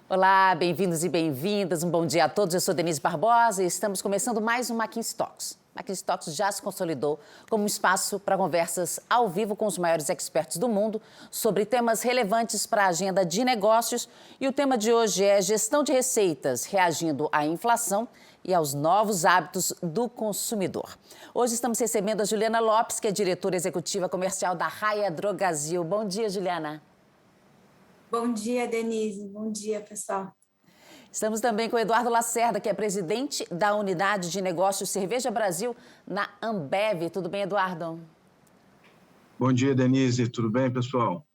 Olá, bem-vindos e bem-vindas. Um bom dia a todos. Eu sou Denise Barbosa e estamos começando mais um McKinsey Talks. McKinsey Talks já se consolidou como um espaço para conversas ao vivo com os maiores experts do mundo sobre temas relevantes para a agenda de negócios. E o tema de hoje é gestão de receitas, reagindo à inflação e aos novos hábitos do consumidor. Hoje estamos recebendo a Juliana Lopes, que é diretora executiva comercial da Raia Drogasil. Bom dia, Juliana. Bom dia, Denise. Bom dia, pessoal. Estamos também com o Eduardo Lacerda, que é presidente da Unidade de Negócios Cerveja Brasil na Ambev. Tudo bem, Eduardo? Bom dia, Denise. Tudo bem, pessoal?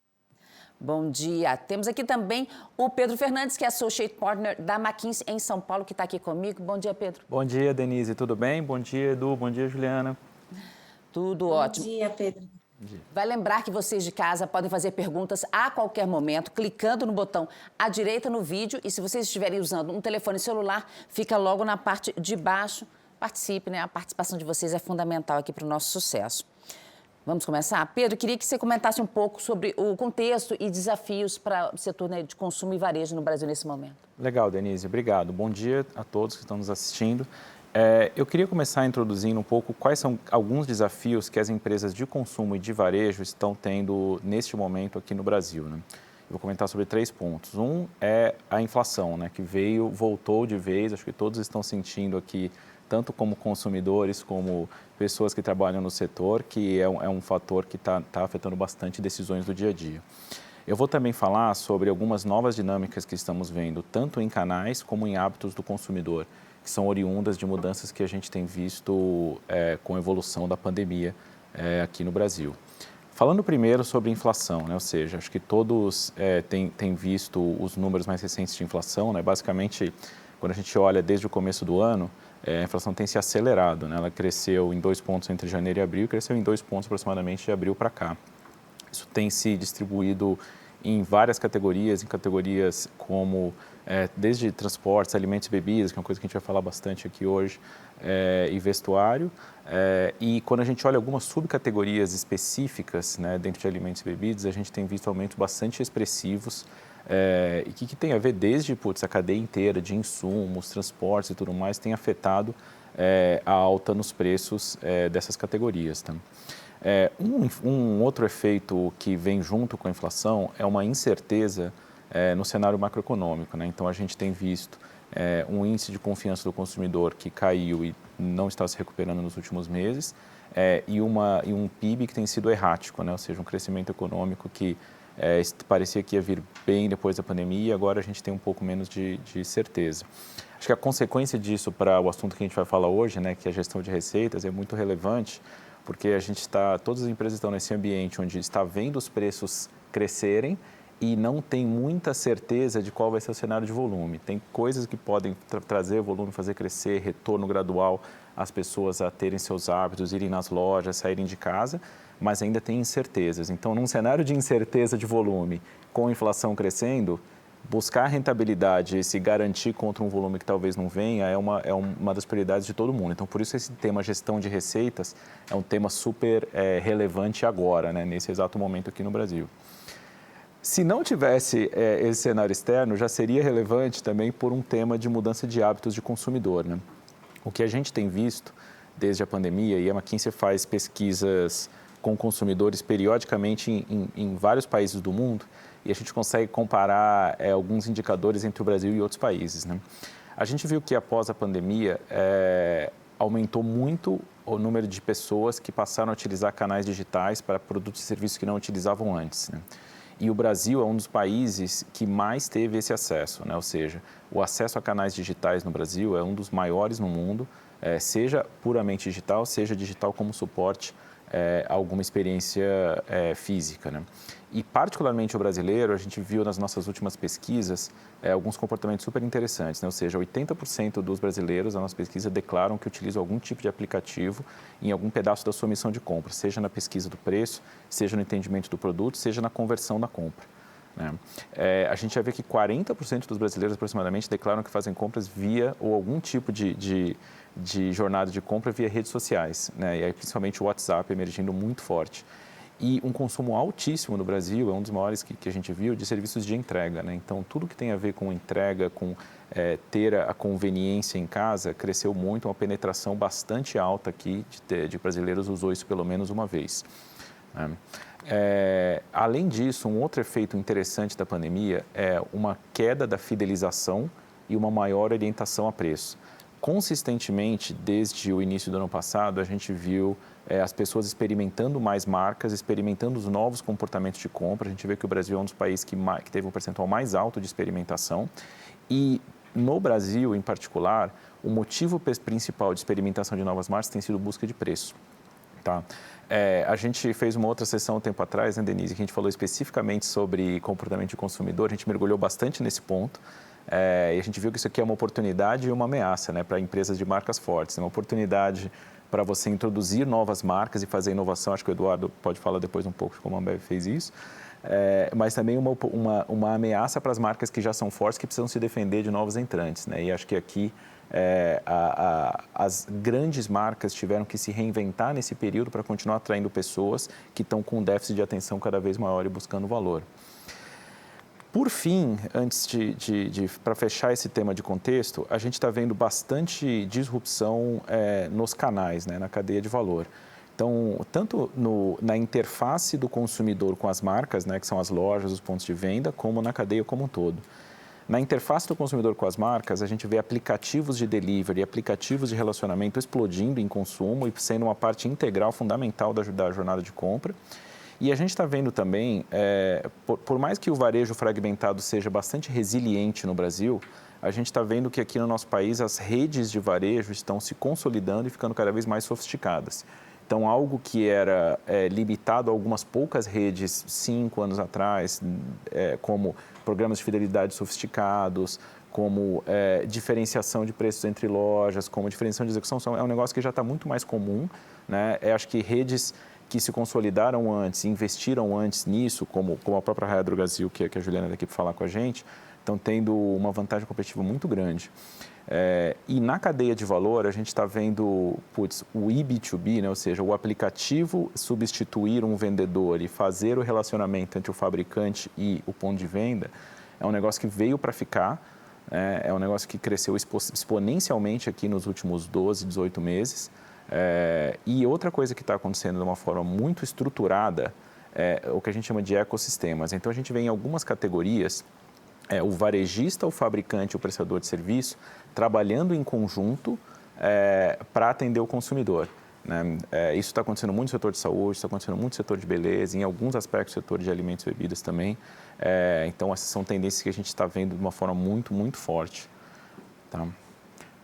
Bom dia. Temos aqui também o Pedro Fernandes, que é Associate Partner da McKinsey em São Paulo, que está aqui comigo. Bom dia, Pedro. Bom dia, Denise. Tudo bem? Bom dia, Edu. Bom dia, Juliana. Tudo ótimo. Bom dia, Pedro. Vai lembrar que vocês de casa podem fazer perguntas a qualquer momento, clicando no botão à direita no vídeo. E se vocês estiverem usando um telefone celular, fica logo na parte de baixo. Participe, né? A participação de vocês é fundamental aqui para o nosso sucesso. Vamos começar? Pedro, queria que você comentasse um pouco sobre o contexto e desafios para o setor, né, de consumo e varejo no Brasil nesse momento. Legal, Denise. Obrigado. Bom dia a todos que estão nos assistindo. Eu queria começar introduzindo um pouco quais são alguns desafios que as empresas de consumo e de varejo estão tendo neste momento aqui no Brasil, né? Eu vou comentar sobre 3 pontos. Um é a inflação, né, que voltou de vez, acho que todos estão sentindo aqui, tanto como consumidores, como pessoas que trabalham no setor, que é um fator que está afetando bastante decisões do dia a dia. Eu vou também falar sobre algumas novas dinâmicas que estamos vendo, tanto em canais como em hábitos do consumidor, que são oriundas de mudanças que a gente tem visto com a evolução da pandemia aqui no Brasil. Falando primeiro sobre inflação, né? Ou seja, acho que todos têm visto os números mais recentes de inflação, né? Basicamente, quando a gente olha desde o começo do ano, a inflação tem se acelerado, né? Ela cresceu em 2 pontos entre janeiro e abril e cresceu em 2 pontos aproximadamente de abril para cá. Isso tem se distribuído em várias categorias, como desde transportes, alimentos e bebidas, que é uma coisa que a gente vai falar bastante aqui hoje, e vestuário. E quando a gente olha algumas subcategorias específicas, né, dentro de alimentos e bebidas, a gente tem visto aumentos bastante expressivos, e que tem a ver desde a cadeia inteira de insumos, transportes e tudo mais, tem afetado a alta nos preços dessas categorias. Tá? Um outro efeito que vem junto com a inflação é uma incerteza no cenário macroeconômico, né? Então, a gente tem visto um índice de confiança do consumidor que caiu e não está se recuperando nos últimos meses, e um PIB que tem sido errático, né? Ou seja, um crescimento econômico que parecia que ia vir bem depois da pandemia e agora a gente tem um pouco menos de certeza. Acho que a consequência disso para o assunto que a gente vai falar hoje, né, que é a gestão de receitas, é muito relevante, porque todas as empresas estão nesse ambiente onde está vendo os preços crescerem e não tem muita certeza de qual vai ser o cenário de volume. Tem coisas que podem trazer volume, fazer crescer, retorno gradual, as pessoas a terem seus hábitos, irem nas lojas, saírem de casa, mas ainda tem incertezas. Então, num cenário de incerteza de volume, com a inflação crescendo, buscar rentabilidade e se garantir contra um volume que talvez não venha é uma das prioridades de todo mundo. Então, por isso esse tema gestão de receitas é um tema super relevante agora, né, nesse exato momento aqui no Brasil. Se não tivesse esse cenário externo, já seria relevante também por um tema de mudança de hábitos de consumidor, né? O que a gente tem visto desde a pandemia, e a McKinsey faz pesquisas com consumidores periodicamente em vários países do mundo, e a gente consegue comparar alguns indicadores entre o Brasil e outros países, né? A gente viu que após a pandemia aumentou muito o número de pessoas que passaram a utilizar canais digitais para produtos e serviços que não utilizavam antes, né? E o Brasil é um dos países que mais teve esse acesso, né? Ou seja, o acesso a canais digitais no Brasil é um dos maiores no mundo, seja puramente digital, seja digital como suporte a alguma experiência física, né? E particularmente o brasileiro, a gente viu nas nossas últimas pesquisas alguns comportamentos super interessantes, né? Ou seja, 80% dos brasileiros, na nossa pesquisa, declaram que utilizam algum tipo de aplicativo em algum pedaço da sua missão de compra, seja na pesquisa do preço, seja no entendimento do produto, seja na conversão da compra, né? A gente já vê que 40% dos brasileiros, aproximadamente, declaram que fazem compras via ou algum tipo de jornada de compra via redes sociais, né? E aí, principalmente o WhatsApp emergindo muito forte. e um consumo altíssimo no Brasil, é um dos maiores que a gente viu, de serviços de entrega, né? Então, tudo que tem a ver com entrega, com ter a conveniência em casa, cresceu muito, uma penetração bastante alta aqui de brasileiros usou isso pelo menos uma vez. Né? Além disso, um outro efeito interessante da pandemia é uma queda da fidelização e uma maior orientação a preço. Consistentemente, desde o início do ano passado, a gente viu as pessoas experimentando mais marcas, experimentando os novos comportamentos de compra. A gente vê que o Brasil é um dos países que teve um percentual mais alto de experimentação. E no Brasil, em particular, o motivo principal de experimentação de novas marcas tem sido busca de preço. Tá? A gente fez uma outra sessão um tempo atrás, né, Denise, que a gente falou especificamente sobre comportamento de consumidor. A gente mergulhou bastante nesse ponto. E a gente viu que isso aqui é uma oportunidade e uma ameaça, né, para empresas de marcas fortes. É uma oportunidade para você introduzir novas marcas e fazer inovação. Acho que o Eduardo pode falar depois um pouco de como a Ambev fez isso. Mas também uma ameaça para as marcas que já são fortes, que precisam se defender de novos entrantes. Né? E acho que aqui as grandes marcas tiveram que se reinventar nesse período para continuar atraindo pessoas que estão com um déficit de atenção cada vez maior e buscando valor. Por fim, antes para fechar esse tema de contexto, a gente está vendo bastante disrupção nos canais, né, na cadeia de valor. Então, tanto na interface do consumidor com as marcas, né, que são as lojas, os pontos de venda, como na cadeia como um todo. Na interface do consumidor com as marcas, a gente vê aplicativos de delivery, aplicativos de relacionamento explodindo em consumo e sendo uma parte integral, fundamental da jornada de compra. E a gente está vendo também, por mais que o varejo fragmentado seja bastante resiliente no Brasil, a gente está vendo que aqui no nosso país as redes de varejo estão se consolidando e ficando cada vez mais sofisticadas. Então, algo que era limitado a algumas poucas redes 5 anos atrás, como programas de fidelidade sofisticados, como diferenciação de preços entre lojas, como diferenciação de execução, é um negócio que já está muito mais comum. Né? Acho que redes que se consolidaram antes, investiram antes nisso, como a própria Raia Drogasil, que a Juliana daqui para falar com a gente, estão tendo uma vantagem competitiva muito grande. E na cadeia de valor, a gente está vendo o eB2B, né? Ou seja, o aplicativo substituir um vendedor e fazer o relacionamento entre o fabricante e o ponto de venda, é um negócio que veio para ficar, é um negócio que cresceu exponencialmente aqui nos últimos 12, 18 meses. E outra coisa que está acontecendo de uma forma muito estruturada é o que a gente chama de ecossistemas. Então, a gente vê em algumas categorias o varejista, o fabricante, o prestador de serviço trabalhando em conjunto para atender o consumidor. Né? Isso está acontecendo muito no setor de saúde, está acontecendo muito no setor de beleza, em alguns aspectos do setor de alimentos e bebidas também. Então, essas são tendências que a gente está vendo de uma forma muito, muito forte. Tá?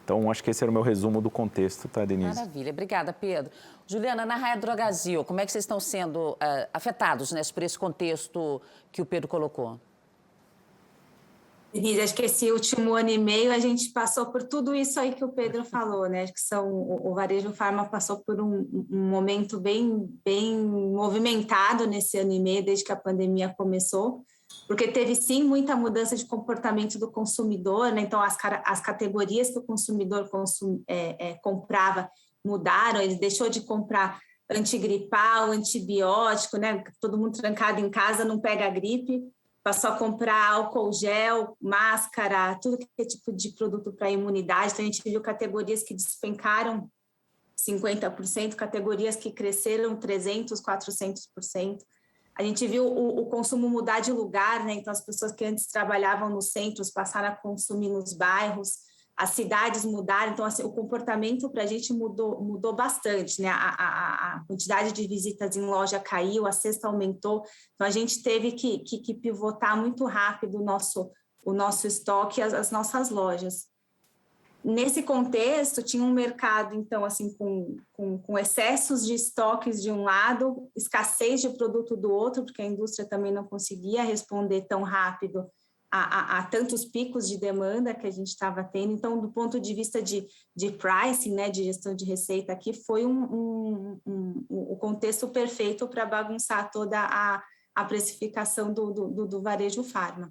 Então, acho que esse era o meu resumo do contexto, tá, Denise? Maravilha, obrigada, Pedro. Juliana, na Raia Drogasil, como é que vocês estão sendo afetados, né, por esse contexto que o Pedro colocou? Denise, acho que esse último ano e meio a gente passou por tudo isso aí que o Pedro falou, né? Acho que o varejo farma passou por um momento bem movimentado nesse ano e meio, desde que a pandemia começou, porque teve sim muita mudança de comportamento do consumidor, né? Então as categorias que o consumidor comprava mudaram, ele deixou de comprar antigripal, antibiótico, né? Todo mundo trancado em casa não pega gripe. Passou a comprar álcool gel, máscara, tudo que é tipo de produto para imunidade. Então, a gente viu categorias que despencaram 50%, categorias que cresceram 300%, 400%. A gente viu o consumo mudar de lugar, né? Então, as pessoas que antes trabalhavam nos centros passaram a consumir nos bairros, as cidades mudaram. Então, assim, o comportamento para a gente mudou bastante, né? A quantidade de visitas em loja caiu, a cesta aumentou. Então, a gente teve que pivotar muito rápido o nosso estoque, as nossas lojas. Nesse contexto, tinha um mercado, então, assim, com excessos de estoques de um lado, escassez de produto do outro, porque a indústria também não conseguia responder tão rápido a tantos picos de demanda que a gente estava tendo. Então, do ponto de vista de pricing, né, de gestão de receita aqui, foi o contexto perfeito para bagunçar toda a precificação do varejo farma.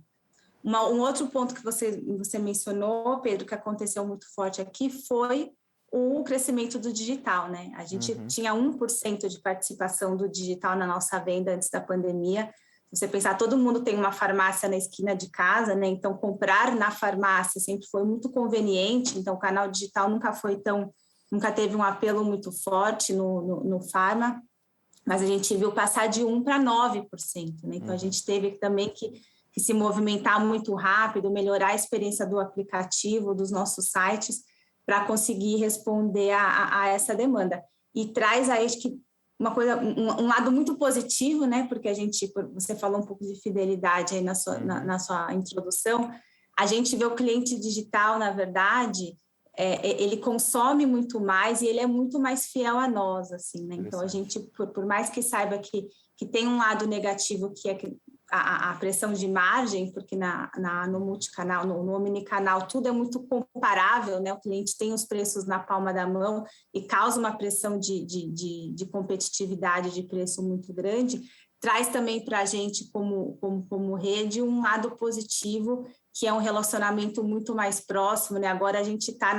Um outro ponto que você mencionou, Pedro, que aconteceu muito forte aqui, foi o crescimento do digital, né? A gente tinha 1% de participação do digital na nossa venda antes da pandemia. Se você pensar, todo mundo tem uma farmácia na esquina de casa, né? Então, comprar na farmácia sempre foi muito conveniente. Então, o canal digital nunca teve um apelo muito forte no farma, mas a gente viu passar de 1% para 9%, né? Então, a gente teve também que se movimentar muito rápido, melhorar a experiência do aplicativo, dos nossos sites, para conseguir responder a essa demanda. E traz aí, acho que, um lado muito positivo, né? Porque você falou um pouco de fidelidade aí na sua introdução. A gente vê o cliente digital, na verdade, ele consome muito mais e ele é muito mais fiel a nós, assim, né? Então, a gente, por mais que saiba que tem um lado negativo, que é a pressão de margem, porque no multicanal, no omnicanal, tudo é muito comparável, né? O cliente tem os preços na palma da mão e causa uma pressão de competitividade de preço muito grande. Traz também para a gente, como rede, um lado positivo, que é um relacionamento muito mais próximo, né? Agora a gente está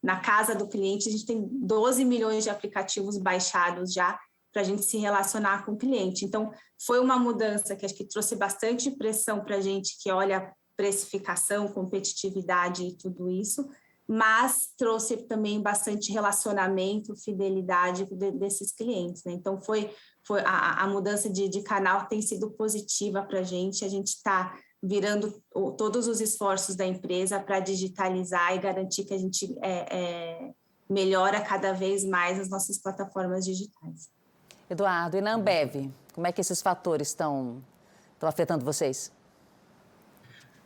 na casa do cliente, a gente tem 12 milhões de aplicativos baixados já para a gente se relacionar com o cliente. Então, foi uma mudança que acho que trouxe bastante pressão para a gente, que olha precificação, competitividade e tudo isso, mas trouxe também bastante relacionamento, fidelidade desses clientes, né? Então, a mudança de canal tem sido positiva para a gente está virando todos os esforços da empresa para digitalizar e garantir que a gente melhora cada vez mais as nossas plataformas digitais. Eduardo, e na Ambev, como é que esses fatores estão afetando vocês?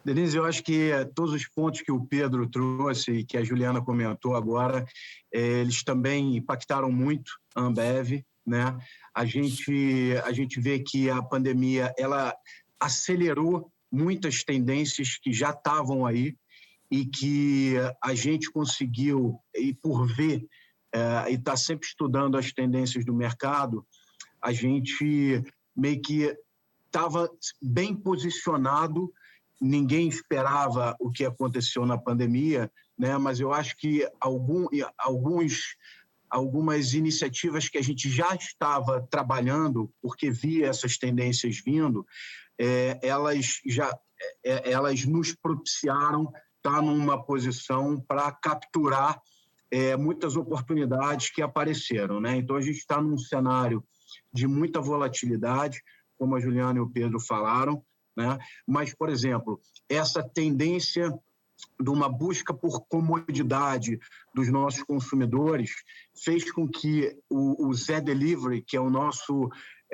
Denise, eu acho que todos os pontos que o Pedro trouxe e que a Juliana comentou agora, eles também impactaram muito a Ambev, né? A gente vê que a pandemia ela acelerou muitas tendências que já estavam aí e que a gente conseguiu, e por ver, e está sempre estudando as tendências do mercado, a gente meio que estava bem posicionado. Ninguém esperava o que aconteceu na pandemia, né? Mas eu acho que algumas iniciativas que a gente já estava trabalhando, porque via essas tendências vindo, elas nos propiciaram estar numa posição para capturar muitas oportunidades que apareceram, né? Então, a gente está num cenário de muita volatilidade, como a Juliana e o Pedro falaram, né? Mas, por exemplo, essa tendência de uma busca por comodidade dos nossos consumidores fez com que o Zé Delivery, que é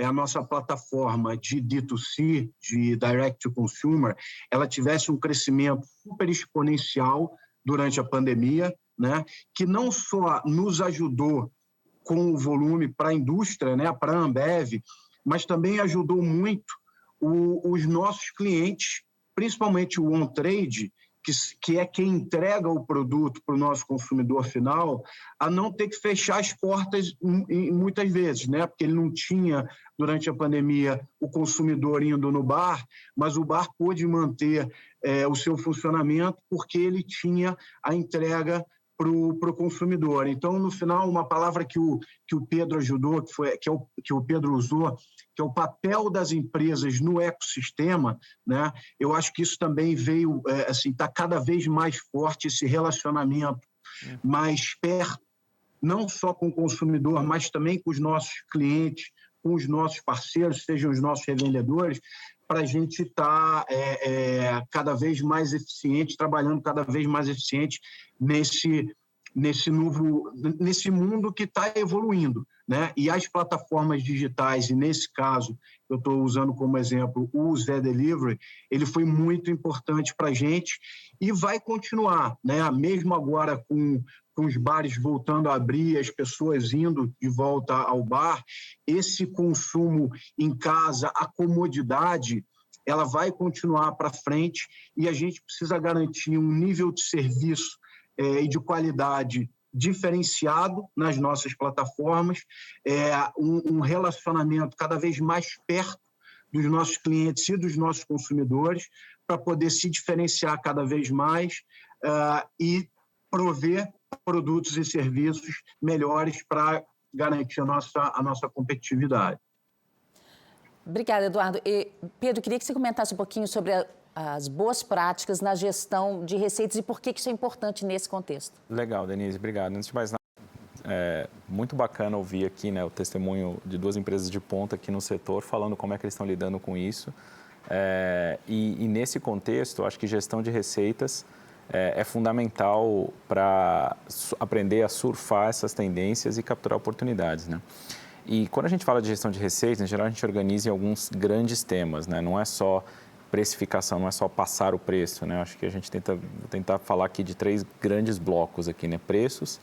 a nossa plataforma de D2C, de Direct to Consumer, ela tivesse um crescimento super exponencial durante a pandemia, né? Que não só nos ajudou com o volume para a indústria, né? Para a Ambev, mas também ajudou muito os nossos clientes, principalmente o on-trade, que é quem entrega o produto para o nosso consumidor final, a não ter que fechar as portas muitas vezes, né? Porque ele não tinha, durante a pandemia, o consumidor indo no bar, mas o bar pôde manter o seu funcionamento porque ele tinha a entrega para o consumidor. Então, no final, uma palavra que o Pedro ajudou, que o Pedro usou, que é o papel das empresas no ecossistema, né? Eu acho que isso também veio, está cada vez mais forte, esse relacionamento mais perto, não só com o consumidor, mas também com os nossos clientes, com os nossos parceiros, sejam os nossos revendedores, para a gente estar cada vez mais eficiente, trabalhando cada vez mais eficiente nesse mundo que está evoluindo, né? E as plataformas digitais, e nesse caso, eu estou usando como exemplo o Zé Delivery, ele foi muito importante para a gente e vai continuar, né? Mesmo agora com os bares voltando a abrir, as pessoas indo de volta ao bar, esse consumo em casa, a comodidade, ela vai continuar para frente e a gente precisa garantir um nível de serviço e de qualidade diferenciado nas nossas plataformas, um relacionamento cada vez mais perto dos nossos clientes e dos nossos consumidores para poder se diferenciar cada vez mais e prover produtos e serviços melhores para garantir a nossa competitividade. Obrigada, Eduardo. E, Pedro, queria que você comentasse um pouquinho sobre as boas práticas na gestão de receitas e por que isso é importante nesse contexto. Legal, Denise, obrigado. Antes de mais nada, muito bacana ouvir aqui, né, o testemunho de duas empresas de ponta aqui no setor, falando como é que eles estão lidando com isso. E nesse contexto, acho que gestão de receitas é fundamental para aprender a surfar essas tendências e capturar oportunidades, né? E quando a gente fala de gestão de receitas, em geral a gente organiza em alguns grandes temas, né? Não é só precificação, não é só passar o preço, né? Acho que a gente tentar falar aqui de 3 grandes blocos aqui, né? Preços,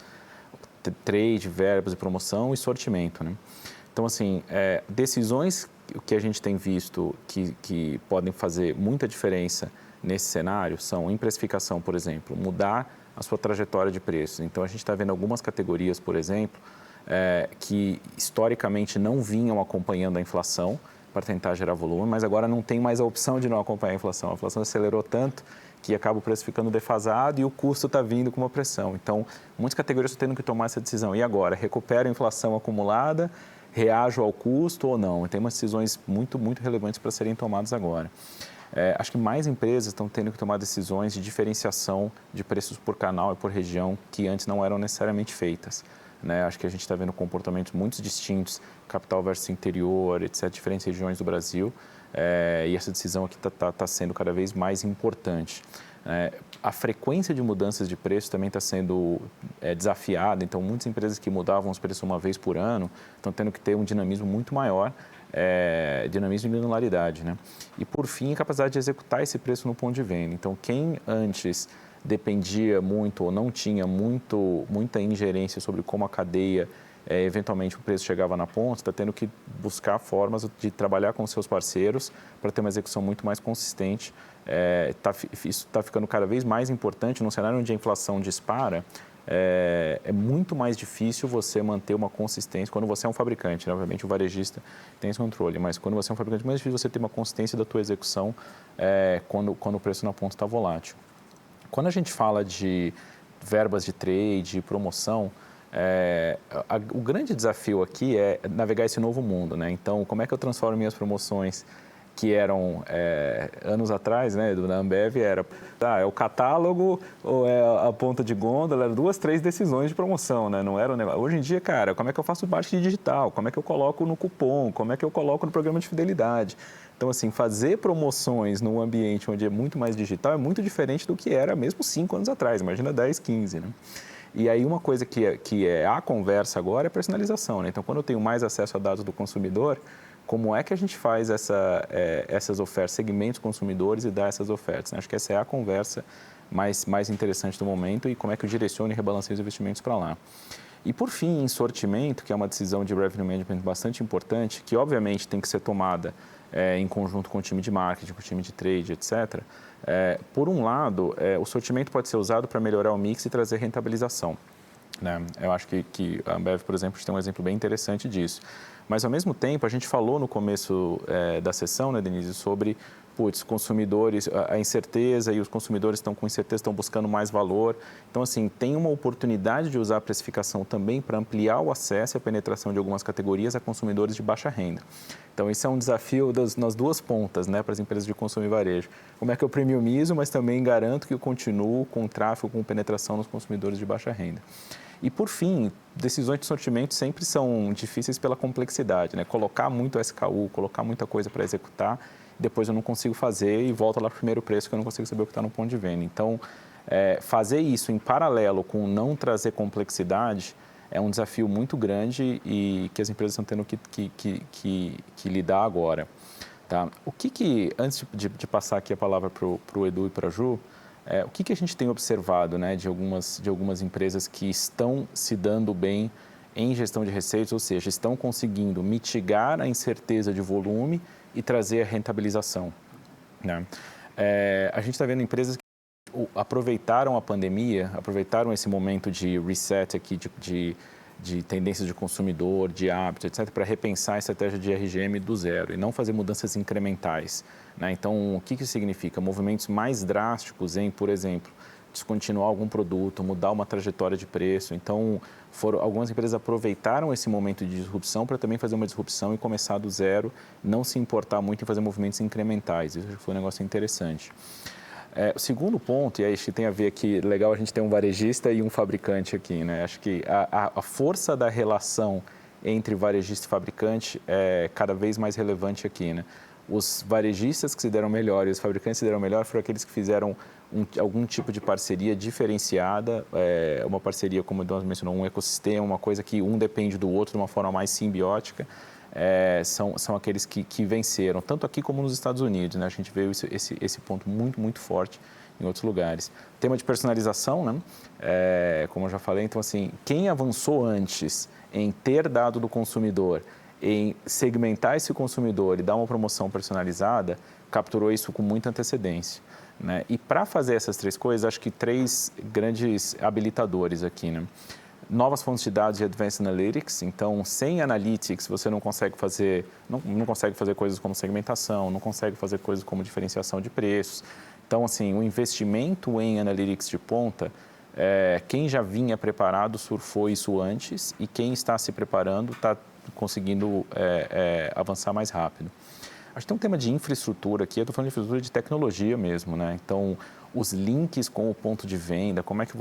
trade, verbas e promoção e sortimento, né? Então, assim, decisões que a gente tem visto que podem fazer muita diferença nesse cenário são, em precificação, por exemplo, mudar a sua trajetória de preços. Então, a gente está vendo algumas categorias, por exemplo, que historicamente não vinham acompanhando a inflação para tentar gerar volume, mas agora não tem mais a opção de não acompanhar a inflação. A inflação acelerou tanto que acaba o preço ficando defasado e o custo está vindo com uma pressão. Então, muitas categorias estão tendo que tomar essa decisão. E agora? Recupero a inflação acumulada, reajo ao custo ou não? Tem umas decisões muito, muito relevantes para serem tomadas agora. Acho que mais empresas estão tendo que tomar decisões de diferenciação de preços por canal e por região que antes não eram necessariamente feitas, né? Acho que a gente está vendo comportamentos muito distintos, capital versus interior, etc., diferentes regiões do Brasil, e essa decisão aqui está sendo cada vez mais importante. A frequência de mudanças de preço também está sendo desafiada, então muitas empresas que mudavam os preços uma vez por ano estão tendo que ter um dinamismo muito maior, dinamismo e granularidade, né? E por fim, a capacidade de executar esse preço no ponto de venda. Então, quem antes dependia muito ou não tinha muita ingerência sobre como a cadeia, eventualmente o preço chegava na ponta, está tendo que buscar formas de trabalhar com seus parceiros para ter uma execução muito mais consistente. Isso está ficando cada vez mais importante num cenário onde a inflação dispara. É muito mais difícil você manter uma consistência quando você é um fabricante, né? Obviamente o varejista tem esse controle, mas quando você é um fabricante, é mais difícil você ter uma consistência da tua execução quando o preço na ponta está volátil. Quando a gente fala de verbas de trade, promoção, o grande desafio aqui é navegar esse novo mundo, né? Então, como é que eu transformo minhas promoções que eram anos atrás, né, da Ambev, é o catálogo ou é a ponta de gôndola, eram 2, 3 decisões de promoção, né? Não era um negócio. Hoje em dia, cara, como é que eu faço marketing digital? Como é que eu coloco no cupom? Como é que eu coloco no programa de fidelidade? Então, assim, fazer promoções num ambiente onde é muito mais digital é muito diferente do que era mesmo 5 anos atrás, imagina 10, 15, né? E aí uma coisa que é a conversa agora é personalização, né? Então, quando eu tenho mais acesso a dados do consumidor, como é que a gente faz essas ofertas, segmentos consumidores e dá essas ofertas, né? Acho que essa é a conversa mais interessante do momento e como é que eu direciono e rebalanceio os investimentos para lá. E, por fim, em sortimento, que é uma decisão de revenue management bastante importante, que obviamente tem que ser tomada em conjunto com o time de marketing, com o time de trade, etc. Por um lado, o sortimento pode ser usado para melhorar o mix e trazer rentabilização, né? Eu acho que a Ambev, por exemplo, tem um exemplo bem interessante disso. Mas, ao mesmo tempo, a gente falou no começo da sessão, né, Denise, sobre consumidores, a incerteza e os consumidores estão com incerteza, estão buscando mais valor. Então, assim, tem uma oportunidade de usar a precificação também para ampliar o acesso e a penetração de algumas categorias a consumidores de baixa renda. Então, isso é um desafio nas duas pontas, né, para as empresas de consumo e varejo. Como é que eu premiumizo, mas também garanto que eu continuo com tráfego, com penetração nos consumidores de baixa renda. E, por fim, decisões de sortimento sempre são difíceis pela complexidade, né? Colocar muito SKU, colocar muita coisa para executar, depois eu não consigo fazer e volta lá para o primeiro preço que eu não consigo saber o que está no ponto de venda. Então, fazer isso em paralelo com não trazer complexidade é um desafio muito grande e que as empresas estão tendo que lidar agora, tá? Antes de passar aqui a palavra para o Edu e para a Ju, o que a gente tem observado, né, de algumas empresas que estão se dando bem em gestão de receitas, ou seja, estão conseguindo mitigar a incerteza de volume e trazer a rentabilização, né? A gente está vendo empresas que aproveitaram a pandemia, aproveitaram esse momento de reset aqui de tendências de consumidor, de hábitos, etc., para repensar a estratégia de RGM do zero e não fazer mudanças incrementais, né? Então, o que significa? Movimentos mais drásticos em, por exemplo, descontinuar algum produto, mudar uma trajetória de preço. Então, algumas empresas aproveitaram esse momento de disrupção para também fazer uma disrupção e começar do zero, não se importar muito em fazer movimentos incrementais. Isso foi um negócio interessante. O segundo ponto, e aí acho que tem a ver aqui, legal a gente ter um varejista e um fabricante aqui, né? Acho que a força da relação entre varejista e fabricante é cada vez mais relevante aqui, né? Os varejistas que se deram melhor e os fabricantes que se deram melhor foram aqueles que fizeram algum tipo de parceria diferenciada, uma parceria, como nós mencionamos, um ecossistema, uma coisa que um depende do outro de uma forma mais simbiótica, são aqueles que venceram, tanto aqui como nos Estados Unidos, né? A gente vê esse ponto muito, muito forte em outros lugares. Tema de personalização, né? Como eu já falei, então, assim, quem avançou antes em ter dado do consumidor, em segmentar esse consumidor e dar uma promoção personalizada, capturou isso com muita antecedência, né? E para fazer essas três coisas, acho que 3 grandes habilitadores aqui, né? Novas fontes de dados e Advanced Analytics. Então, sem Analytics, você não consegue fazer, não consegue fazer coisas como segmentação, não consegue fazer coisas como diferenciação de preços. Então, assim, o investimento em Analytics de ponta, quem já vinha preparado surfou isso antes e quem está se preparando está conseguindo avançar mais rápido. Acho que tem um tema de infraestrutura aqui, eu estou falando de infraestrutura de tecnologia mesmo, né? Então, os links com o ponto de venda, como é que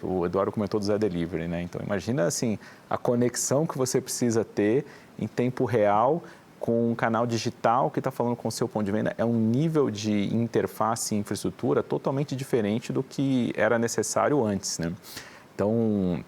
o Eduardo comentou do Zé Delivery, né? Então, imagina assim, a conexão que você precisa ter em tempo real com um canal digital que está falando com o seu ponto de venda, é um nível de interface e infraestrutura totalmente diferente do que era necessário antes, né? Então,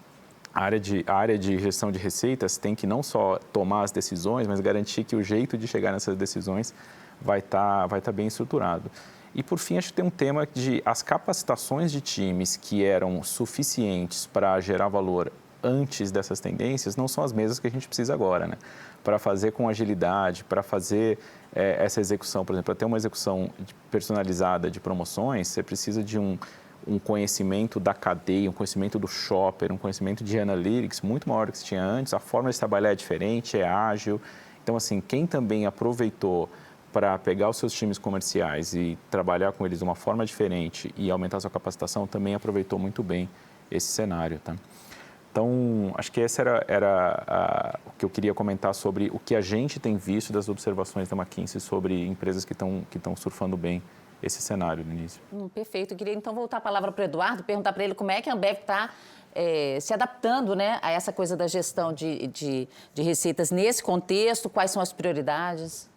a área de gestão de receitas tem que não só tomar as decisões, mas garantir que o jeito de chegar nessas decisões vai tá bem estruturado. E, por fim, acho que tem um tema de as capacitações de times que eram suficientes para gerar valor antes dessas tendências não são as mesmas que a gente precisa agora, né? Para fazer com agilidade, para fazer essa execução, por exemplo, para ter uma execução personalizada de promoções, você precisa de um conhecimento da cadeia, um conhecimento do shopper, um conhecimento de analytics muito maior do que se tinha antes, a forma de trabalhar é diferente, é ágil. Então, assim, quem também aproveitou para pegar os seus times comerciais e trabalhar com eles de uma forma diferente e aumentar a sua capacitação, também aproveitou muito bem esse cenário, tá? Então, acho que esse era o que eu queria comentar sobre o que a gente tem visto das observações da McKinsey sobre empresas que estão surfando bem esse cenário no início. Perfeito. Eu queria, então, voltar a palavra para o Eduardo, perguntar para ele como é que a Ambev está se adaptando, né, a essa coisa da gestão de receitas nesse contexto, quais são as prioridades?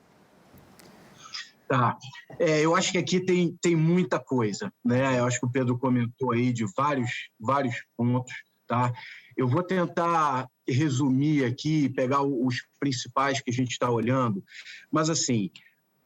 Tá. Eu acho que aqui tem muita coisa, né? Eu acho que o Pedro comentou aí de vários pontos, tá? Eu vou tentar resumir aqui, pegar os principais que a gente está olhando, mas, assim,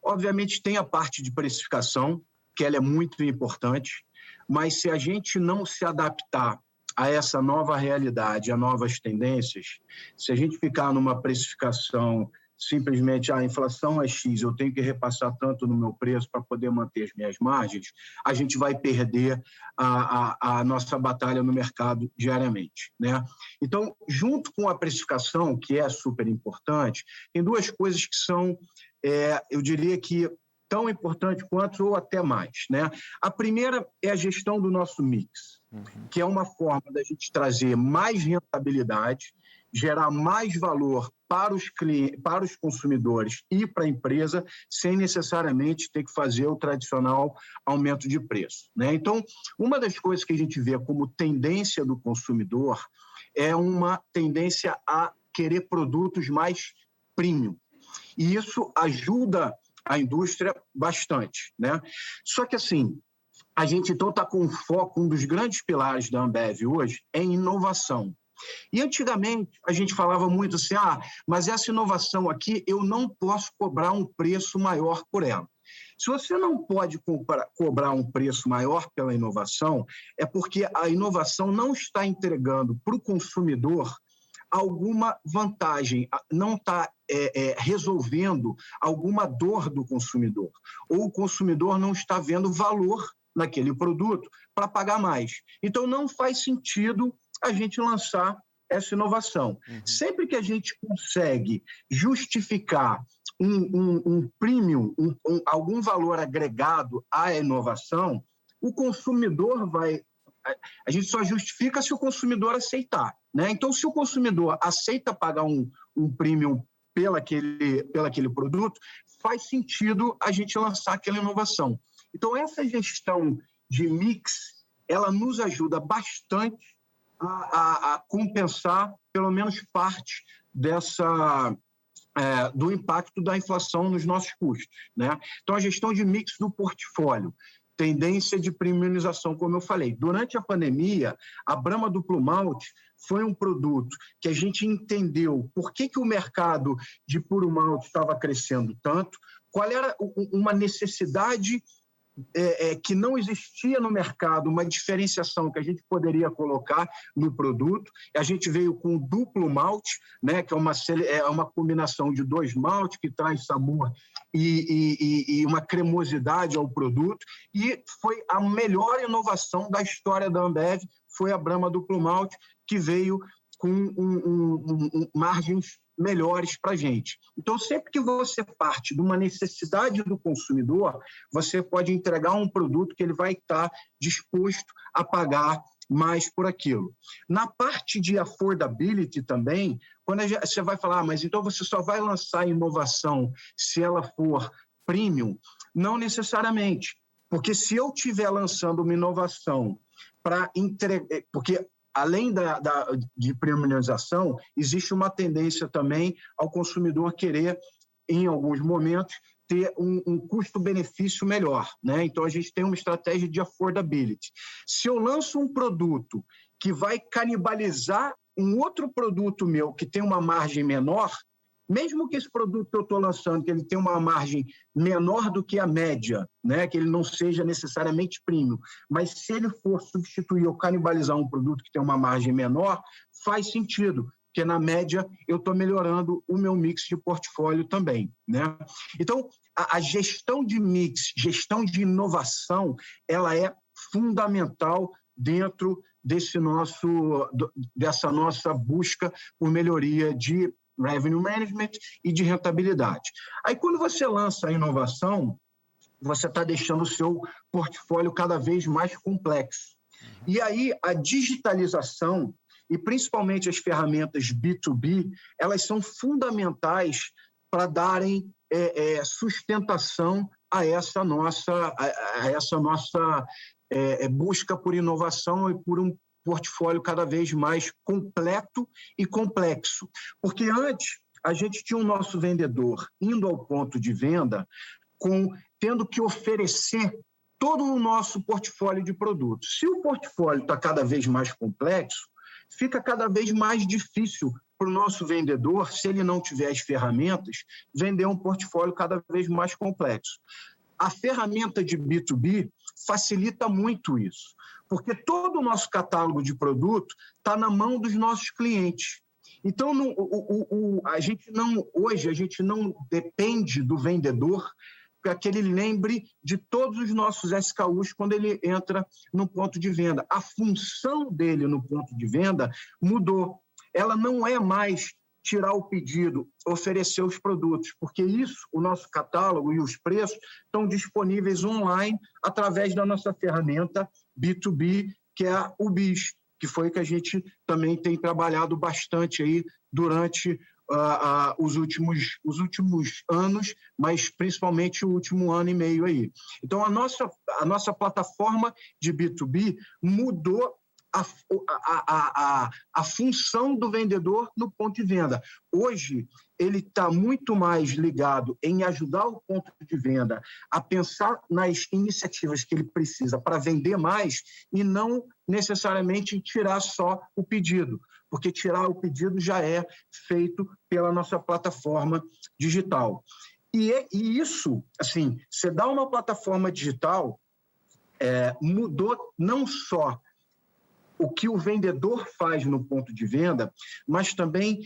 obviamente tem a parte de precificação, que ela é muito importante, mas se a gente não se adaptar a essa nova realidade, a novas tendências, se a gente ficar numa precificação simplesmente a inflação é X, eu tenho que repassar tanto no meu preço para poder manter as minhas margens, a gente vai perder a nossa batalha no mercado diariamente, né? Então, junto com a precificação, que é super importante, tem 2 coisas que são, eu diria que tão importante quanto ou até mais, né? A primeira é a gestão do nosso mix, que é uma forma da gente trazer mais rentabilidade, gerar mais valor para os clientes, para os consumidores e para a empresa, sem necessariamente ter que fazer o tradicional aumento de preço, né? Então, uma das coisas que a gente vê como tendência do consumidor é uma tendência a querer produtos mais premium. E isso ajuda a indústria bastante, né? Só que, assim, a gente então está com foco, um dos grandes pilares da Ambev hoje é inovação. E antigamente a gente falava muito assim, mas essa inovação aqui eu não posso cobrar um preço maior por ela. Se você não pode cobrar um preço maior pela inovação, é porque a inovação não está entregando para o consumidor alguma vantagem, não está resolvendo alguma dor do consumidor, ou o consumidor não está vendo valor naquele produto para pagar mais. Então, não faz sentido a gente lançar essa inovação. Sempre que a gente consegue justificar um premium, algum valor agregado à inovação, o consumidor vai a gente só justifica se o consumidor aceitar, né? Então, se o consumidor aceita pagar um premium pelo aquele produto, faz sentido a gente lançar aquela inovação. Então, essa gestão de mix, ela nos ajuda bastante a compensar, pelo menos, parte do impacto da inflação nos nossos custos, né? Então, a gestão de mix do portfólio, tendência de premiumização, como eu falei. Durante a pandemia, a Brahma Duplo Malte foi um produto que a gente entendeu por que o mercado de puro malte estava crescendo tanto, qual era uma necessidade que não existia no mercado, uma diferenciação que a gente poderia colocar no produto. A gente veio com o duplo malte, né, que é uma combinação de 2 maltes que traz sabor e uma cremosidade ao produto, e foi a melhor inovação da história da Ambev, foi a Brahma Duplo Malte, que veio com margens melhores para a gente. Então, sempre que você parte de uma necessidade do consumidor, você pode entregar um produto que ele vai estar disposto a pagar mais por aquilo. Na parte de affordability também, quando você vai falar, mas então você só vai lançar inovação se ela for premium? Não necessariamente, porque se eu estiver lançando uma inovação para entregar... Porque além de premiumização, existe uma tendência também ao consumidor querer, em alguns momentos, ter um custo-benefício melhor, né? Então, a gente tem uma estratégia de affordability. Se eu lanço um produto que vai canibalizar um outro produto meu que tem uma margem menor, mesmo que esse produto que eu estou lançando, que ele tenha uma margem menor do que a média, né, que ele não seja necessariamente premium, mas se ele for substituir ou canibalizar um produto que tem uma margem menor, faz sentido, porque na média eu estou melhorando o meu mix de portfólio também, né? Então, a gestão de mix, gestão de inovação, ela é fundamental dentro dessa nossa busca por melhoria de revenue management e de rentabilidade. Aí, quando você lança a inovação, você está deixando o seu portfólio cada vez mais complexo. E aí, a digitalização, e principalmente as ferramentas B2B, elas são fundamentais para darem sustentação a essa nossa busca por inovação e por um portfólio cada vez mais completo e complexo. Porque antes, a gente tinha o nosso vendedor indo ao ponto de venda, tendo que oferecer todo o nosso portfólio de produtos. Se o portfólio está cada vez mais complexo, fica cada vez mais difícil para o nosso vendedor, se ele não tiver as ferramentas, vender um portfólio cada vez mais complexo. A ferramenta de B2B facilita muito isso, porque todo o nosso catálogo de produto está na mão dos nossos clientes. Então, hoje a gente não depende do vendedor para que ele lembre de todos os nossos SKUs quando ele entra no ponto de venda. A função dele no ponto de venda mudou. Ela não é mais tirar o pedido, oferecer os produtos, porque isso, o nosso catálogo e os preços estão disponíveis online através da nossa ferramenta B2B, que é o BIS, que foi que a gente também tem trabalhado bastante aí durante os últimos anos, mas principalmente o último ano e meio aí. Então, a nossa plataforma de B2B mudou a função do vendedor no ponto de venda. Hoje, ele está muito mais ligado em ajudar o ponto de venda a pensar nas iniciativas que ele precisa para vender mais e não necessariamente tirar só o pedido, porque tirar o pedido já é feito pela nossa plataforma digital. E isso, assim, você dá uma plataforma digital, mudou não só o que o vendedor faz no ponto de venda, mas também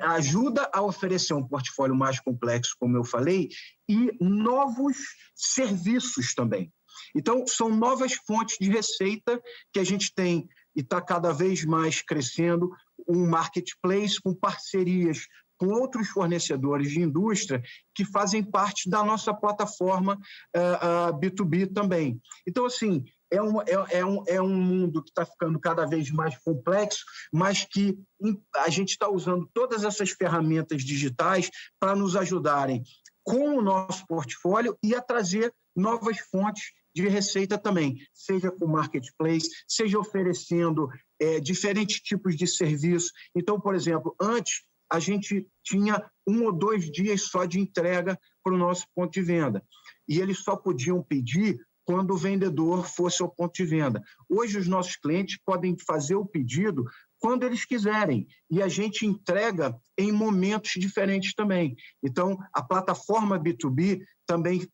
ajuda a oferecer um portfólio mais complexo, como eu falei, e novos serviços também. Então, são novas fontes de receita que a gente tem e está cada vez mais crescendo, um marketplace com parcerias com outros fornecedores de indústria que fazem parte da nossa plataforma B2B também. Então, assim, é um mundo que está ficando cada vez mais complexo, mas que a gente está usando todas essas ferramentas digitais para nos ajudarem com o nosso portfólio e a trazer novas fontes de receita também, seja com marketplace, seja oferecendo diferentes tipos de serviço. Então, por exemplo, antes a gente tinha 1 ou 2 dias só de entrega para o nosso ponto de venda, e eles só podiam pedir quando o vendedor fosse ao ponto de venda. Hoje, os nossos clientes podem fazer o pedido quando eles quiserem, e a gente entrega em momentos diferentes também. Então, a plataforma B2B também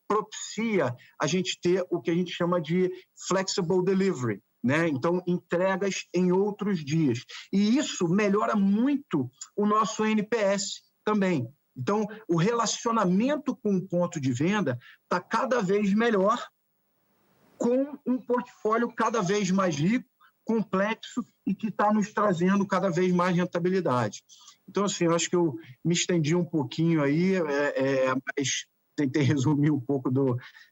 propicia a gente ter o que a gente chama de flexible delivery, né? Então, entregas em outros dias. E isso melhora muito o nosso NPS também. Então, o relacionamento com o ponto de venda está cada vez melhor, com um portfólio cada vez mais rico, complexo e que está nos trazendo cada vez mais rentabilidade. Então, assim, eu acho que eu me estendi um pouquinho aí, mas tentei resumir um pouco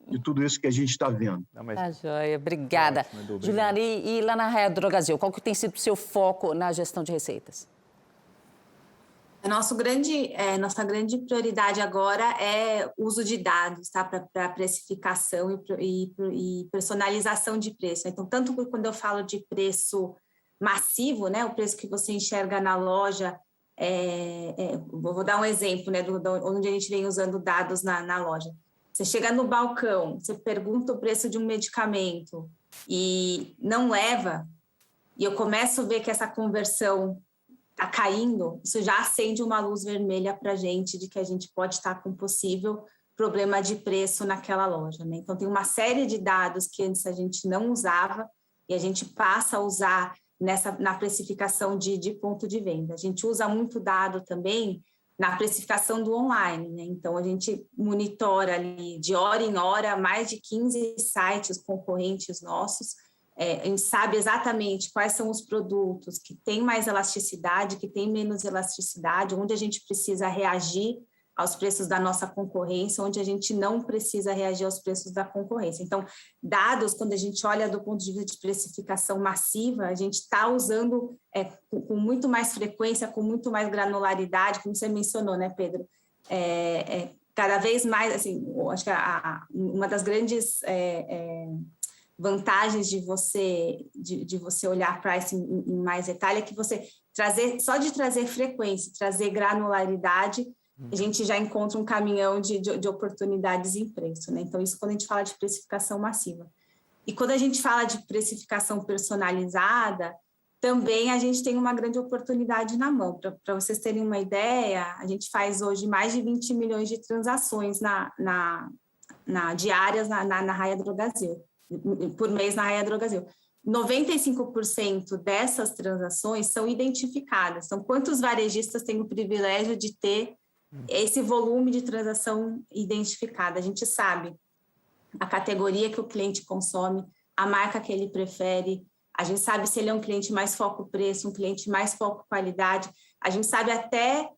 de tudo isso que a gente está vendo. Tá joia, obrigada. Juliana, e lá na Raia Drogasil, qual que tem sido o seu foco na gestão de receitas? Nossa grande prioridade agora é uso de dados, tá? Para precificação e personalização de preço. Então, tanto quando eu falo de preço massivo, né? O preço que você enxerga na loja, vou dar um exemplo, né? Onde a gente vem usando dados na loja. Você chega no balcão, você pergunta o preço de um medicamento e não leva, e eu começo a ver que essa conversão está caindo, isso já acende uma luz vermelha para a gente de que a gente pode estar com possível problema de preço naquela loja, né? Então, tem uma série de dados que antes a gente não usava e a gente passa a usar na precificação de ponto de venda. A gente usa muito dado também na precificação do online, né? Então, a gente monitora ali de hora em hora mais de 15 sites concorrentes nossos. A gente sabe exatamente quais são os produtos que têm mais elasticidade, que têm menos elasticidade, onde a gente precisa reagir aos preços da nossa concorrência, onde a gente não precisa reagir aos preços da concorrência. Então, dados, quando a gente olha do ponto de vista de precificação massiva, a gente está usando com muito mais frequência, com muito mais granularidade, como você mencionou, né, Pedro? Cada vez mais, assim, acho que uma das grandes vantagens de você olhar para isso em mais detalhe é que você só de trazer frequência, trazer granularidade, a gente já encontra um caminhão de oportunidades em preço, né? Então, isso quando a gente fala de precificação massiva. E quando a gente fala de precificação personalizada, também a gente tem uma grande oportunidade na mão. Para vocês terem uma ideia, a gente faz hoje mais de 20 milhões de transações diárias na Raia Drogasil, por mês na Raia Drogasil. 95% dessas transações são identificadas. Então, quantos varejistas têm o privilégio de ter esse volume de transação identificada? A gente sabe a categoria que o cliente consome, a marca que ele prefere, a gente sabe se ele é um cliente mais foco-preço, um cliente mais foco-qualidade, a gente sabe até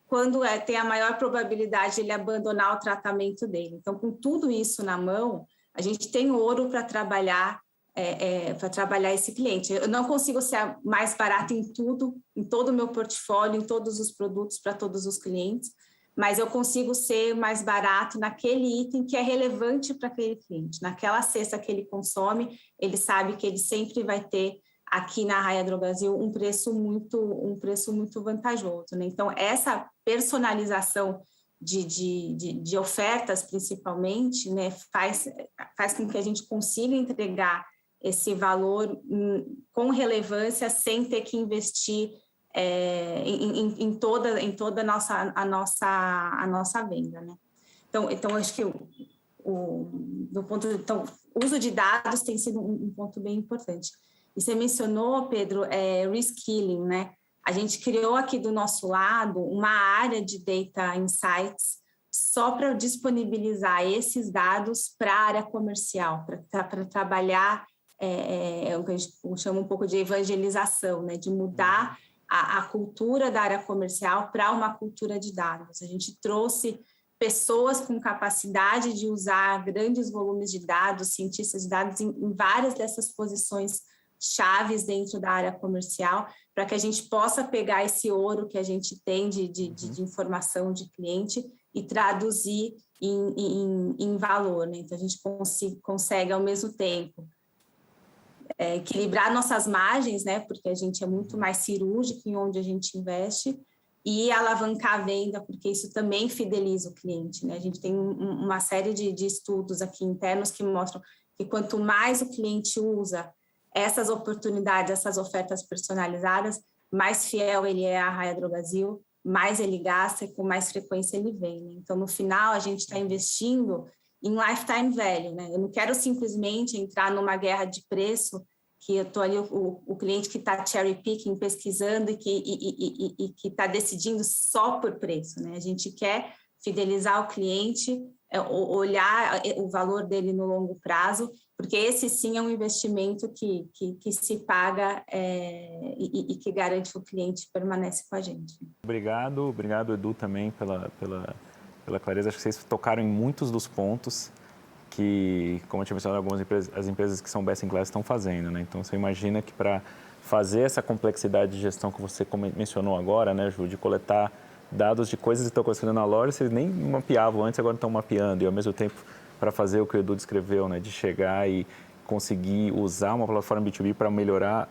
quando tem a maior probabilidade de ele abandonar o tratamento dele. Então, com tudo isso na mão, a gente tem ouro para trabalhar esse cliente. Eu não consigo ser mais barata em tudo, em todo o meu portfólio, em todos os produtos para todos os clientes, mas eu consigo ser mais barato naquele item que é relevante para aquele cliente. Naquela cesta que ele consome, ele sabe que ele sempre vai ter aqui na Raia Drogasil um preço muito vantajoso, né? Então, essa personalização de ofertas, principalmente, né, faz com que a gente consiga entregar esse valor com relevância sem ter que investir em toda a nossa venda, né? Então acho que o uso de dados tem sido um ponto bem importante. E você mencionou, Pedro, reskilling, né? A gente criou aqui do nosso lado uma área de Data Insights só para disponibilizar esses dados para a área comercial, para trabalhar o que a gente chama um pouco de evangelização, né? De mudar a cultura da área comercial para uma cultura de dados. A gente trouxe pessoas com capacidade de usar grandes volumes de dados, cientistas de dados em várias dessas posições chaves dentro da área comercial, para que a gente possa pegar esse ouro que a gente tem de informação de cliente e traduzir em valor, né? Então, a gente consegue, ao mesmo tempo, equilibrar nossas margens, né? Porque a gente é muito mais cirúrgico em onde a gente investe, e alavancar a venda, porque isso também fideliza o cliente, né? A gente tem uma série de estudos aqui internos que mostram que quanto mais o cliente usa essas oportunidades, essas ofertas personalizadas, mais fiel ele é à Raia Drogasil, mais ele gasta e com mais frequência ele vem, né? Então, no final, a gente está investindo em lifetime value, né? Eu não quero simplesmente entrar numa guerra de preço que eu estou ali, o cliente que está cherry picking, pesquisando e que está decidindo só por preço, né? A gente quer fidelizar o cliente, olhar o valor dele no longo prazo, porque esse sim é um investimento que se paga e que garante que o cliente permanece com a gente. Obrigado, Edu, também pela clareza. Acho que vocês tocaram em muitos dos pontos que, como eu tinha mencionado, algumas empresas, as empresas que são best in class estão fazendo, né? Então, você imagina que para fazer essa complexidade de gestão que você mencionou agora, né, Ju, de coletar dados de coisas que estão acontecendo na loja, vocês nem mapeavam antes, agora estão mapeando, e ao mesmo tempo para fazer o que o Edu descreveu, né, de chegar e conseguir usar uma plataforma B2B para melhorar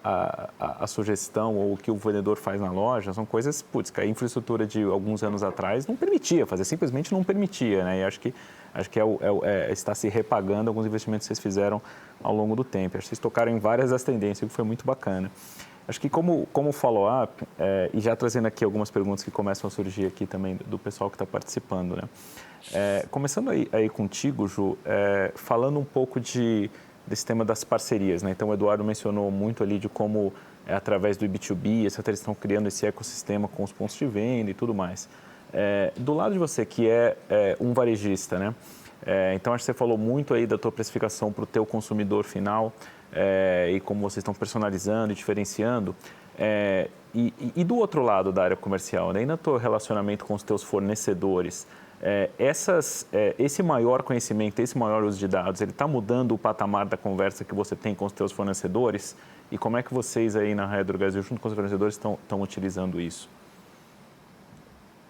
a sugestão ou o que o vendedor faz na loja, são coisas, que a infraestrutura de alguns anos atrás não permitia fazer, simplesmente não permitia, né? E acho que está se repagando alguns investimentos que vocês fizeram ao longo do tempo. Acho que vocês tocaram em várias das tendências, o que foi muito bacana. Acho que como follow-up, e já trazendo aqui algumas perguntas que começam a surgir aqui também do pessoal que está participando, né? Começando aí contigo, Ju, falando um pouco desse tema das parcerias, né? Então, o Eduardo mencionou muito ali de como, através do B2B, etc., eles estão criando esse ecossistema com os pontos de venda e tudo mais. Do lado de você, que é um varejista, né? Então, acho que você falou muito aí da tua precificação para o teu consumidor final e como vocês estão personalizando e diferenciando. E do outro lado da área comercial, né? E no teu relacionamento com os teus fornecedores, esse maior conhecimento, esse maior uso de dados, ele está mudando o patamar da conversa que você tem com os teus fornecedores? E como é que vocês aí na Raia Drogasil, junto com os fornecedores, estão utilizando isso?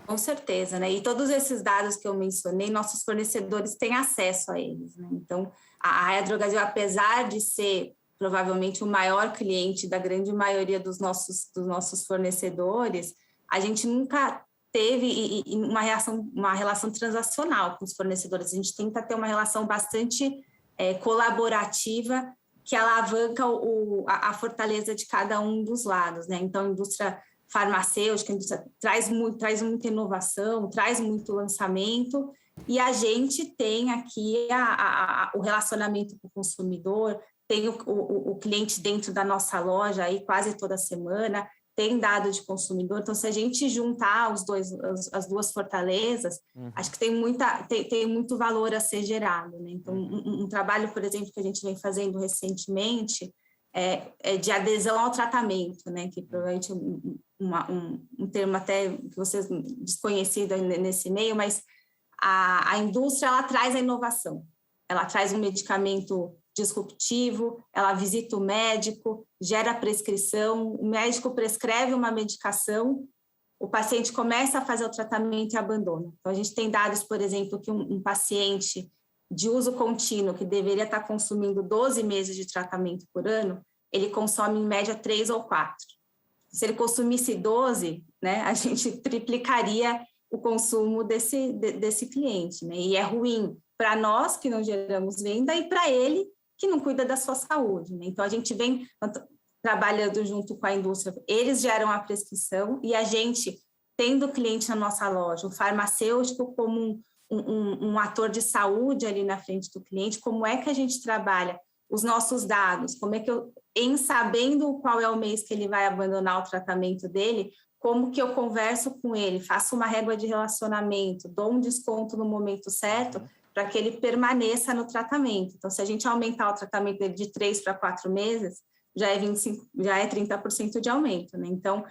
Com certeza, né? E todos esses dados que eu mencionei, nossos fornecedores têm acesso a eles, né? Então, a Raia Drogasil, apesar de ser provavelmente o maior cliente da grande maioria dos nossos fornecedores, a gente nunca teve uma relação transacional com os fornecedores. A gente tenta ter uma relação bastante colaborativa que alavanca a fortaleza de cada um dos lados, né? Então, a indústria farmacêutica, a indústria traz muita inovação, traz muito lançamento, e a gente tem aqui o relacionamento com o consumidor, tem o cliente dentro da nossa loja aí quase toda semana, tem dado de consumidor. Então, se a gente juntar as duas fortalezas, acho que tem muito valor a ser gerado, né? Então, um trabalho, por exemplo, que a gente vem fazendo recentemente é de adesão ao tratamento, né? Que provavelmente um termo até que vocês desconhecido nesse meio, mas a indústria, ela traz a inovação, ela traz um medicamento disruptivo, ela visita o médico, gera prescrição, o médico prescreve uma medicação, o paciente começa a fazer o tratamento e abandona. Então, a gente tem dados, por exemplo, que um paciente de uso contínuo, que deveria estar consumindo 12 meses de tratamento por ano, ele consome em média 3 ou 4. Se ele consumisse 12, né, a gente triplicaria o consumo desse cliente, né? E é ruim para nós, que não geramos venda, e para ele, que não cuida da sua saúde, né? Então, a gente vem trabalhando junto com a indústria, eles geram a prescrição e a gente, tendo o cliente na nossa loja, o farmacêutico como um ator de saúde ali na frente do cliente, como é que a gente trabalha os nossos dados, como é que sabendo qual é o mês que ele vai abandonar o tratamento dele, como que eu converso com ele, faço uma régua de relacionamento, dou um desconto no momento certo, para que ele permaneça no tratamento. Então, se a gente aumentar o tratamento dele de 3 para 4 meses, já é 30% de aumento, né? Então,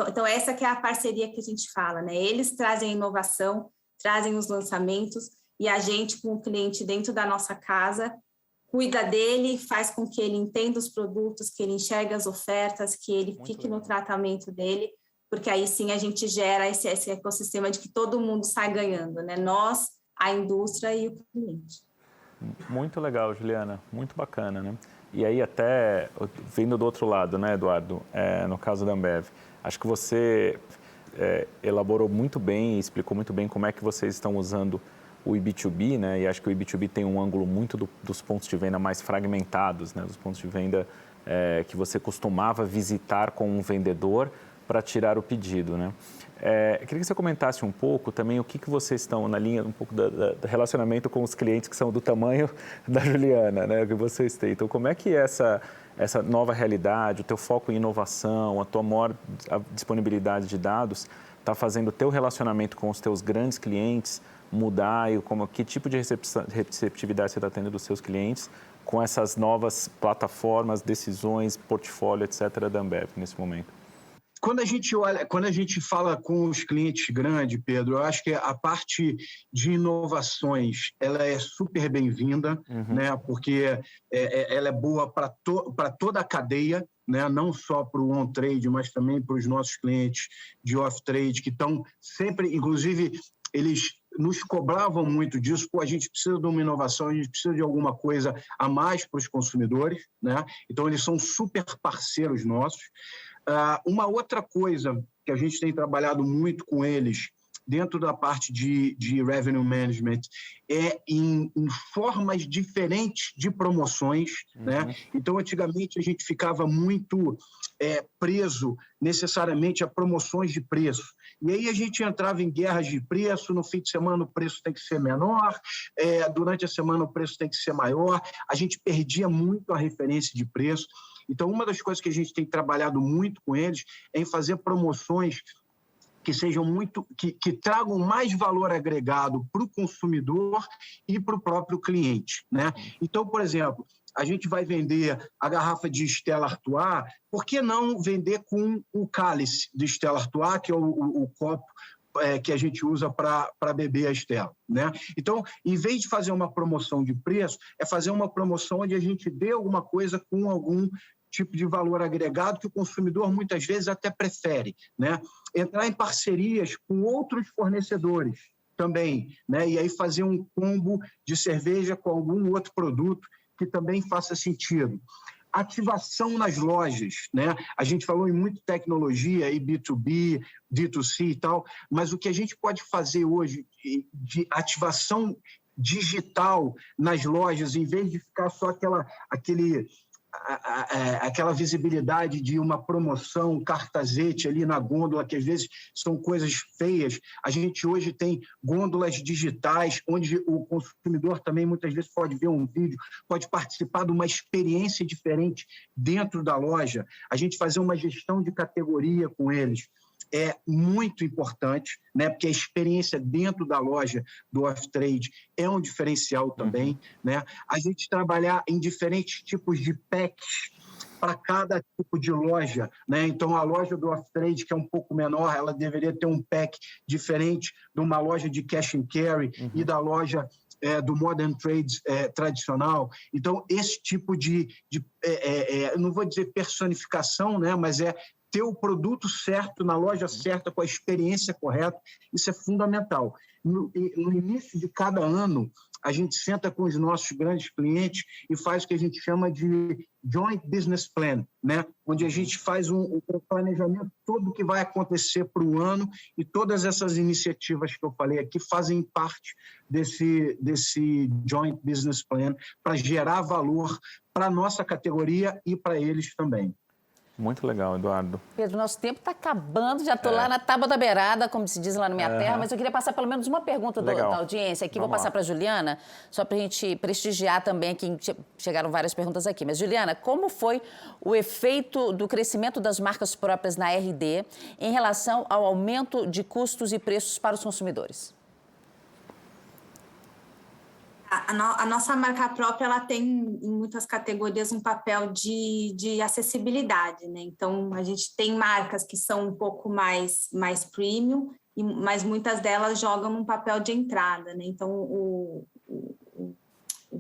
Então, essa que é a parceria que a gente fala, né? Eles trazem a inovação, trazem os lançamentos, e a gente, com o cliente dentro da nossa casa, cuida dele, faz com que ele entenda os produtos, que ele enxergue as ofertas, que ele fique no tratamento dele, porque aí sim a gente gera esse ecossistema de que todo mundo sai ganhando, né? Nós, a indústria e o cliente. Muito legal, Juliana, muito bacana, né? E aí até, vindo do outro lado, né, Eduardo, no caso da Ambev, acho que você elaborou muito bem e explicou muito bem como é que vocês estão usando o B2B, né? E acho que o B2B tem um ângulo muito dos pontos de venda mais fragmentados, né? Dos pontos de venda que você costumava visitar com um vendedor para tirar o pedido, né? Queria que você comentasse um pouco também o que vocês estão na linha, um pouco do relacionamento com os clientes que são do tamanho da Juliana, né? Que vocês têm. Então, como é que essa nova realidade, o teu foco em inovação, a tua maior disponibilidade de dados está fazendo o teu relacionamento com os teus grandes clientes mudar e que tipo de receptividade você está tendo dos seus clientes com essas novas plataformas, decisões, portfólio, etc. da Ambev nesse momento? Quando a gente fala com os clientes grandes, Pedro, eu acho que a parte de inovações ela é super bem-vinda, né? Porque ela é boa para toda a cadeia, né? Não só para o on-trade, mas também para os nossos clientes de off-trade, que estão sempre, inclusive, eles nos cobravam muito disso, a gente precisa de uma inovação, a gente precisa de alguma coisa a mais para os consumidores, né? Então, eles são super parceiros nossos. Uma outra coisa que a gente tem trabalhado muito com eles dentro da parte de revenue management em formas diferentes de promoções, né? Então, antigamente, a gente ficava muito preso necessariamente a promoções de preço. E aí a gente entrava em guerras de preço, no fim de semana o preço tem que ser menor, durante a semana o preço tem que ser maior, a gente perdia muito a referência de preço. Então, uma das coisas que a gente tem trabalhado muito com eles é em fazer promoções que sejam que tragam mais valor agregado para o consumidor e para o próprio cliente, né? Então, por exemplo, a gente vai vender a garrafa de Stella Artois, por que não vender com o cálice de Stella Artois, que é o copo que a gente usa para beber a Stella, né? Então, em vez de fazer uma promoção de preço, é fazer uma promoção onde a gente dê alguma coisa com algum tipo de valor agregado que o consumidor muitas vezes até prefere, né? Entrar em parcerias com outros fornecedores também, né? E aí fazer um combo de cerveja com algum outro produto que também faça sentido. Ativação nas lojas, né? A gente falou em muito tecnologia, e B2B, D2C e tal, mas o que a gente pode fazer hoje de ativação digital nas lojas, em vez de ficar só aquela visibilidade de uma promoção, um cartazete ali na gôndola, que às vezes são coisas feias. A gente hoje tem gôndolas digitais, onde o consumidor também muitas vezes pode ver um vídeo, pode participar de uma experiência diferente dentro da loja. A gente fazer uma gestão de categoria com eles é muito importante, né? Porque a experiência dentro da loja do off-trade é um diferencial também, né? A gente trabalhar em diferentes tipos de packs para cada tipo de loja, né? Então, a loja do off-trade, que é um pouco menor, ela deveria ter um pack diferente de uma loja de cash and carry e da loja do modern trade tradicional. Então, esse tipo não vou dizer personificação, né? Mas ter o produto certo, na loja certa, com a experiência correta, isso é fundamental. No início de cada ano, a gente senta com os nossos grandes clientes e faz o que a gente chama de Joint Business Plan, né? Onde a gente faz um planejamento todo que vai acontecer para o ano, e todas essas iniciativas que eu falei aqui fazem parte desse Joint Business Plan para gerar valor para a nossa categoria e para eles também. Muito legal, Eduardo. Pedro, nosso tempo está acabando, já estou lá na tábua da beirada, como se diz lá na minha terra, mas eu queria passar pelo menos uma pergunta da audiência aqui. Vou passar para a Juliana, só para a gente prestigiar também aqui, chegaram várias perguntas aqui. Mas, Juliana, como foi o efeito do crescimento das marcas próprias na RD em relação ao aumento de custos e preços para os consumidores? A nossa marca própria, ela tem em muitas categorias um papel de acessibilidade, né? Então, a gente tem marcas que são um pouco mais premium, mas muitas delas jogam num papel de entrada, né? Então, o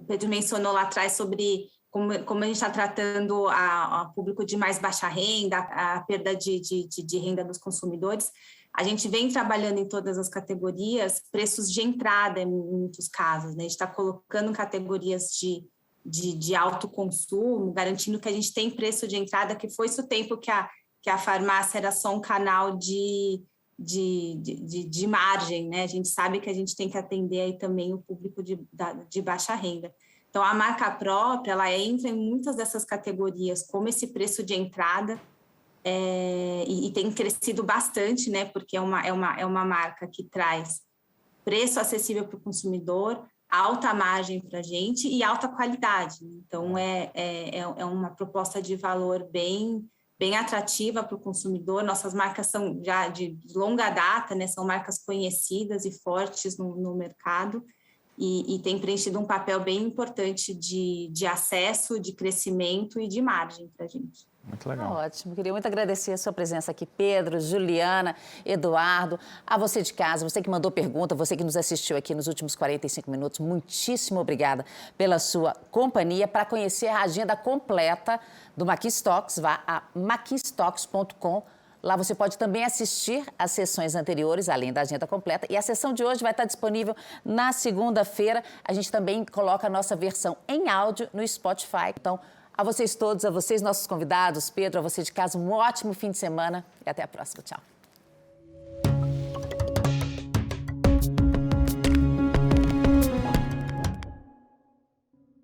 Pedro mencionou lá atrás sobre como a gente está tratando a público de mais baixa renda, a perda de renda dos consumidores. A gente vem trabalhando em todas as categorias preços de entrada, em muitos casos, né? A gente está colocando categorias de alto consumo, garantindo que a gente tem preço de entrada, que foi isso o tempo que a farmácia era só um canal de margem, né? A gente sabe que a gente tem que atender aí também o público de baixa renda. Então, a marca própria, ela entra em muitas dessas categorias, como esse preço de entrada, e tem crescido bastante, né? Porque é uma marca que traz preço acessível para o consumidor, alta margem para a gente e alta qualidade. Então, é uma proposta de valor bem atrativa para o consumidor. Nossas marcas são já de longa data, né? São marcas conhecidas e fortes no mercado e tem preenchido um papel bem importante de acesso, de crescimento e de margem para a gente. Muito legal. Ótimo. Queria muito agradecer a sua presença aqui, Pedro, Juliana, Eduardo, a você de casa, você que mandou pergunta, você que nos assistiu aqui nos últimos 45 minutos, muitíssimo obrigada pela sua companhia. Para conhecer a agenda completa do Maquinstocks, vá a maquinstocks.com. Lá você pode também assistir às sessões anteriores, além da agenda completa. E a sessão de hoje vai estar disponível na segunda-feira. A gente também coloca a nossa versão em áudio no Spotify. Então, a vocês todos, a vocês, nossos convidados, Pedro, a você de casa, um ótimo fim de semana e até a próxima. Tchau.